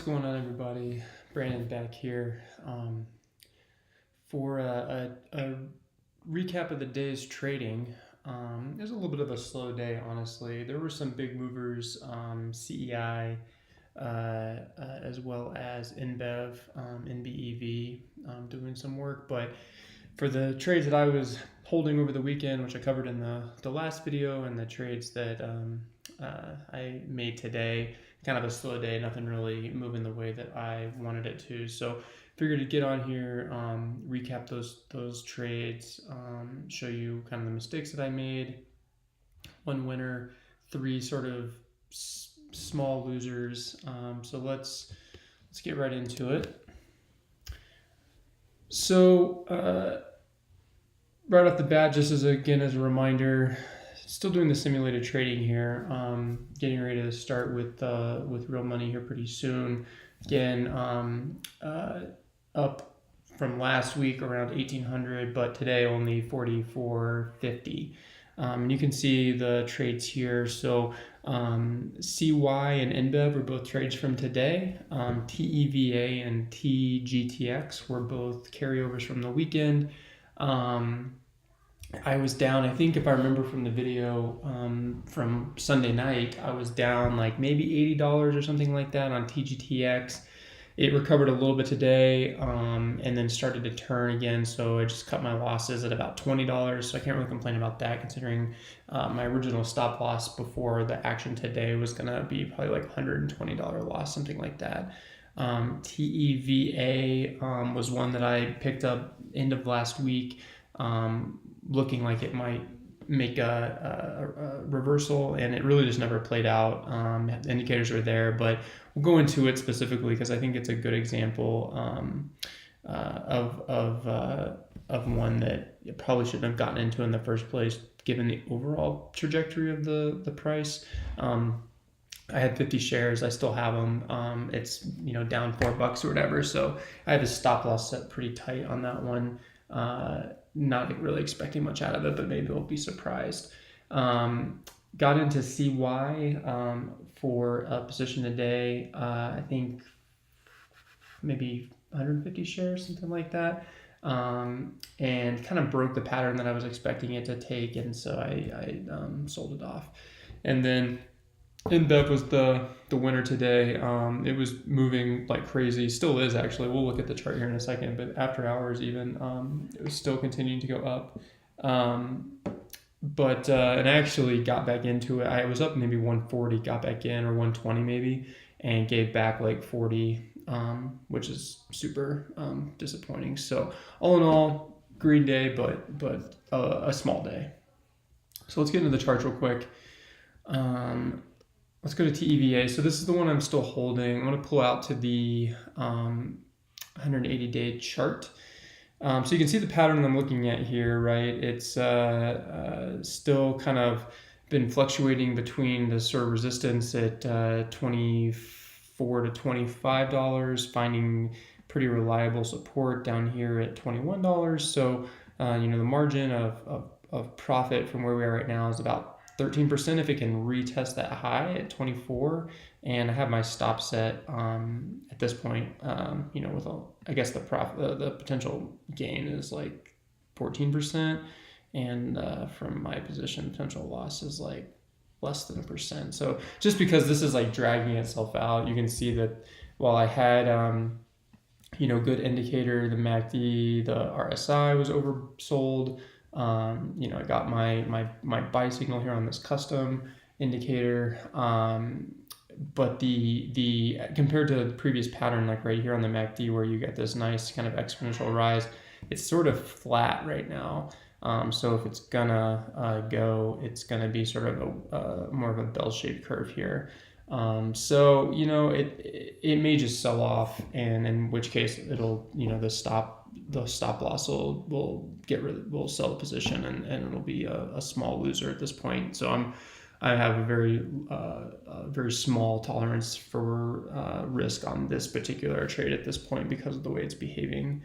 going on, everybody? Brandon back here for a recap of the day's trading. It was a little bit of a slow day, honestly. There were some big movers, CEI, as well as NBEV, NBEV, doing some work. But for the trades that I was holding over the weekend, which I covered in the last video, and the trades that I made today, kind of a slow day, nothing really moving the way that I wanted it to. So figured to get on here, recap those trades, show you kind of the mistakes that I made. One winner, three sort of small losers. So let's get right into it. So right off the bat, just as a reminder, still doing the simulated trading here. Getting ready to start with real money here pretty soon. Again, up from last week around 1,800, but today only 4,450. And you can see the trades here. So CY and NBEV were both trades from today. TEVA and TGTX were both carryovers from the weekend. I was down, I think if I remember from the video from Sunday night, I was down like maybe $80 or something like that on TGTX. It recovered a little bit today and then started to turn again. So I just cut my losses at about $20. So I can't really complain about that, considering my original stop loss before the action today was going to be probably like $120 loss, something like that. TEVA was one that I picked up end of last week, looking like it might make a reversal, and it really just never played out. The indicators are there, but we'll go into it specifically because I think it's a good example of one that you probably shouldn't have gotten into in the first place, given the overall trajectory of the price. I had 50 shares. I still have them. It's down $4 or whatever. So I have a stop loss set pretty tight on that one. Not really expecting much out of it, but maybe we'll be surprised. Got into CY for a position today. I think maybe 150 shares, something like that. And kind of broke the pattern that I was expecting it to take, and so I sold it off. And then NBEV was the winner today. It was moving like crazy, still is actually. We'll look at the chart here in a second, but after hours even, it was still continuing to go up. And I actually got back into it. I was up maybe 140, got back in, or 120 maybe, and gave back like 40, which is super disappointing. So all in all, green day, but a small day. So let's get into the charts real quick. Let's go to TEVA. So this is the one I'm still holding. I'm going to pull out to the 180-day chart. So you can see the pattern I'm looking at here, right? It's still kind of been fluctuating between the sort of resistance at $24 to $25, finding pretty reliable support down here at $21. So, the margin of profit from where we are right now is about 13% if it can retest that high at 24, and I have my stop set at this point. With I guess the potential gain is like 14%, and from my position, potential loss is like less than 1%. So just because this is like dragging itself out, you can see that while I had good indicator, the MACD, the RSI was oversold. I got my buy signal here on this custom indicator, but the compared to the previous pattern, like right here on the MACD, where you get this nice kind of exponential rise, it's sort of flat right now. So if it's gonna go, it's gonna be sort of a more of a bell-shaped curve here. So it may just sell off, and in which case it'll the stop loss will sell the position, and it'll be a small loser at this point. So I have a very small tolerance for risk on this particular trade at this point because of the way it's behaving.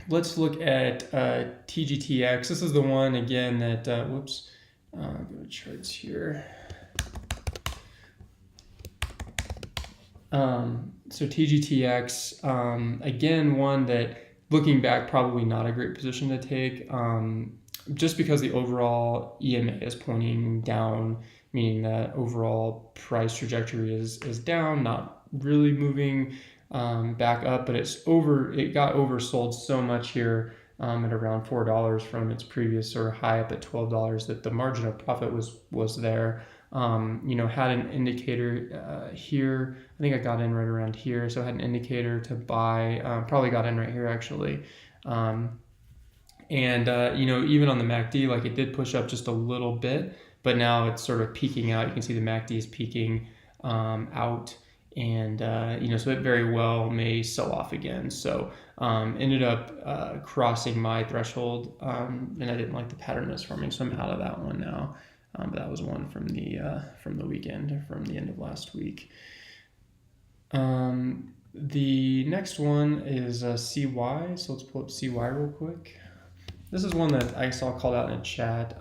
Let's look at TGTX. This is the one again that go to charts here. So TGTX, again, one that looking back, probably not a great position to take, just because the overall EMA is pointing down, meaning that overall price trajectory is down, not really moving back up, but it got oversold so much here at around $4 from its previous sort of high up at $12 that the margin of profit was there. Had an indicator here. I think I got in right around here, so I had an indicator to buy. Probably got in right here actually. Even on the MACD, like it did push up just a little bit, but now it's sort of peaking out. You can see the MACD is peaking out, and so it very well may sell off again. So ended up crossing my threshold, and I didn't like the pattern it's forming, so I'm out of that one now. But that was one from the weekend, from the end of last week. The next one is CY. So let's pull up CY real quick. This is one that I saw called out in a chat.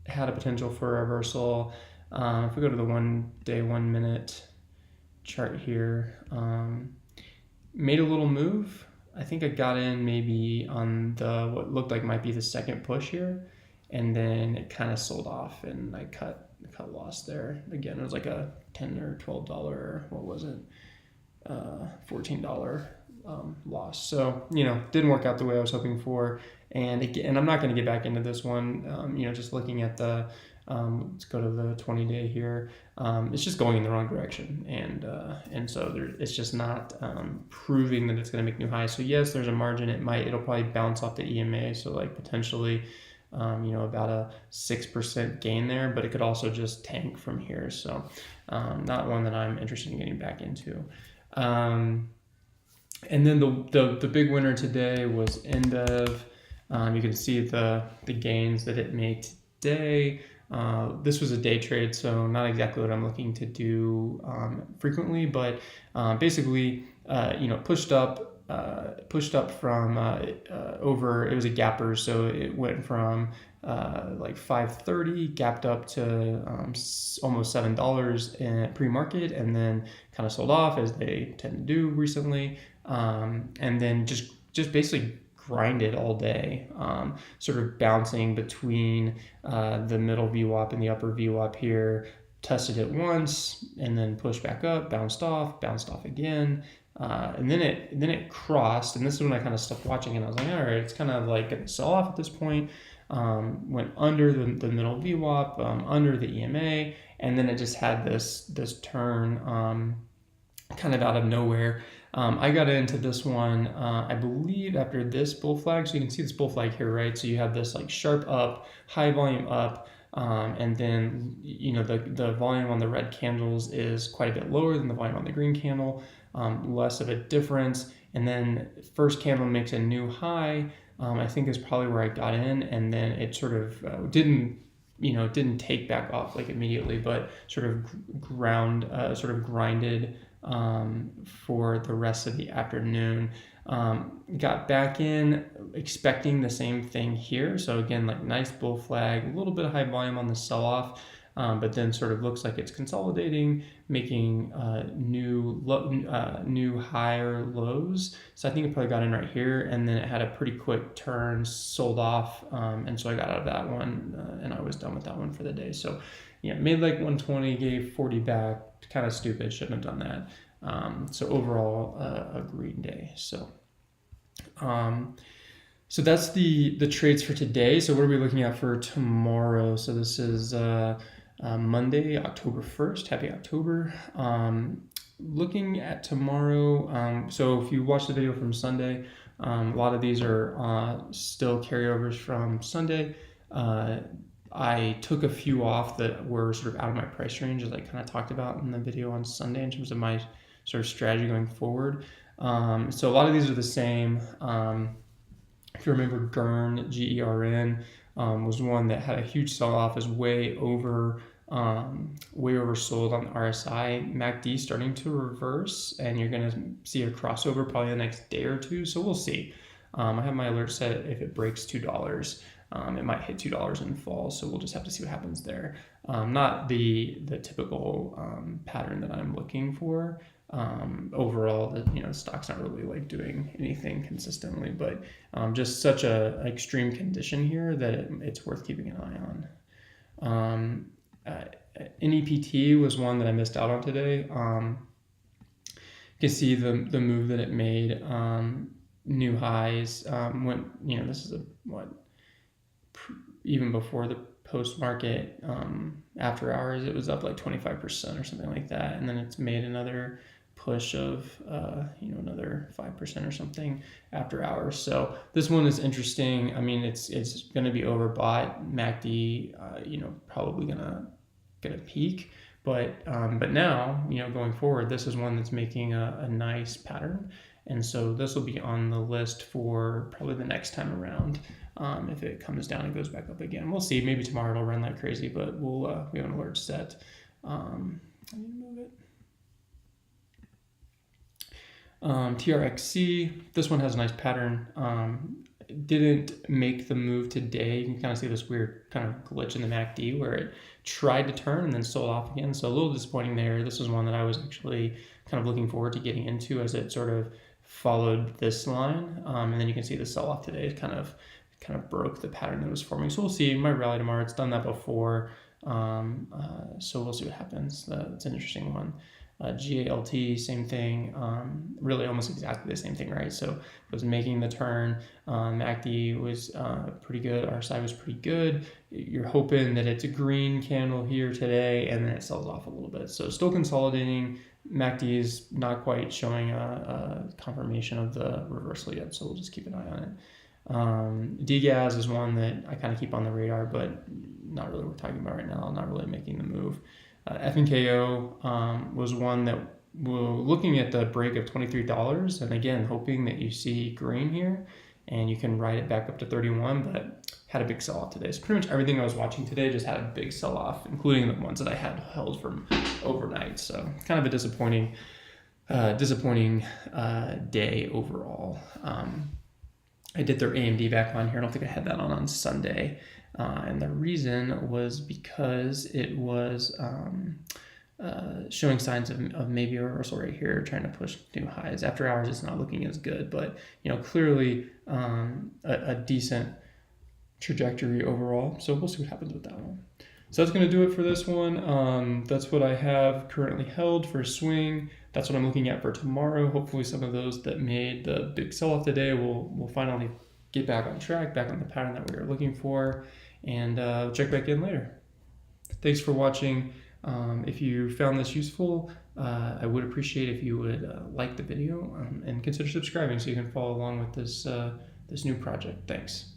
Had a potential for a reversal. If we go to the 1 day, 1 minute chart here, made a little move. I think I got in maybe on the what looked like might be the second push here, and then it kind of sold off, and I cut loss there. Again, it was like a $10 or $12, what was it? $14 loss. So didn't work out the way I was hoping for. And again, I'm not going to get back into this one. Just looking at the let's go to the 20-day here. It's just going in the wrong direction, and so it's just not proving that it's going to make new highs. So yes, there's a margin. It'll probably bounce off the EMA. So like potentially, about a 6% gain there, but it could also just tank from here. So not one that I'm interested in getting back into. And then the big winner today was NBEV. You can see the gains that it made today. This was a day trade, so not exactly what I'm looking to do frequently, but basically, pushed up from over. It was a gapper, so it went from like 530, gapped up to almost $7 in pre-market, and then kind of sold off as they tend to do recently, and then just basically grinded all day, sort of bouncing between the middle VWAP and the upper VWAP here. Tested it once and then pushed back up, bounced off again. And then it crossed, and this is when I kind of stopped watching, and I was like, all right, it's kind of like going to sell off at this point. Went under the middle VWAP, under the EMA, and then it just had this turn kind of out of nowhere. I got into this one, I believe, after this bull flag. So you can see this bull flag here, right? So you have this like sharp up, high volume up. And then, the volume on the red candles is quite a bit lower than the volume on the green candle, less of a difference. And then first candle makes a new high, I think is probably where I got in. And then it sort of didn't take back off like immediately, but sort of grinded for the rest of the afternoon. Got back in expecting the same thing here. So again, like nice bull flag, a little bit of high volume on the sell-off, but then sort of looks like it's consolidating, making new higher lows. So I think it probably got in right here, and then it had a pretty quick turn, sold off, and so I got out of that one, and I was done with that one for the day. So made like 120, gave 40 back. Kind of stupid, shouldn't have done that. So overall, a green day. So that's the trades for today. So what are we looking at for tomorrow? So this is Monday, October 1st. Happy October. Looking at tomorrow, so if you watch the video from Sunday, a lot of these are still carryovers from Sunday. I took a few off that were sort of out of my price range, as I kind of talked about in the video on Sunday in terms of my sort of strategy going forward. So a lot of these are the same. If you remember, GERN, GERN, was one that had a huge sell-off, is way oversold on the RSI. MACD starting to reverse, and you're going to see a crossover probably the next day or two. So we'll see. I have my alert set if it breaks $2. It might hit $2 and fall, so we'll just have to see what happens there. Not the typical pattern that I'm looking for. Overall, the stock's not really like doing anything consistently, but just such a extreme condition here that it's worth keeping an eye on. NEPT was one that I missed out on today. You can see the move that it made. New highs. This is even before the post market, after hours, it was up like 25% or something like that, and then it's made another push of another 5% or something after hours. So this one is interesting. I mean, it's going to be overbought. MACD, probably gonna peak, but now, going forward, this is one that's making a nice pattern, and so this will be on the list for probably the next time around. If it comes down and goes back up again, we'll see. Maybe tomorrow it'll run like crazy, but we have an alert set. I need to move it. TRXC, this one has a nice pattern. Didn't make the move today. You can kind of see this weird kind of glitch in the MACD where it tried to turn and then sold off again. So a little disappointing there. This was one that I was actually kind of looking forward to getting into as it sort of followed this line. And then you can see the sell off today kind of broke the pattern that was forming. So we'll see. It might rally tomorrow. It's done that before. So we'll see what happens. It's an interesting one. GALT, same thing, really almost exactly the same thing, right? So it was making the turn. MACD was pretty good. RSI was pretty good. You're hoping that it's a green candle here today, and then it sells off a little bit. So still consolidating. MACD is not quite showing a confirmation of the reversal yet, so we'll just keep an eye on it. DGAS is one that I kind of keep on the radar, but not really worth talking about right now. Not really making the move. FNKO was one that we're looking at the break of $23, and again, hoping that you see green here and you can ride it back up to 31, but had a big sell-off today. So pretty much everything I was watching today just had a big sell-off, including the ones that I had held from overnight. So kind of a disappointing day overall. I did their AMD back on here. I don't think I had that on Sunday. And the reason was because it was showing signs of maybe a reversal right here, trying to push new highs. After hours, it's not looking as good, but clearly a decent trajectory overall. So we'll see what happens with that one. So that's going to do it for this one. That's what I have currently held for swing. That's what I'm looking at for tomorrow. Hopefully some of those that made the big sell-off today will finally get back on track, back on the pattern that we were looking for, and check back in later. Thanks for watching. If you found this useful, I would appreciate if you would like the video and consider subscribing so you can follow along with this new project. Thanks.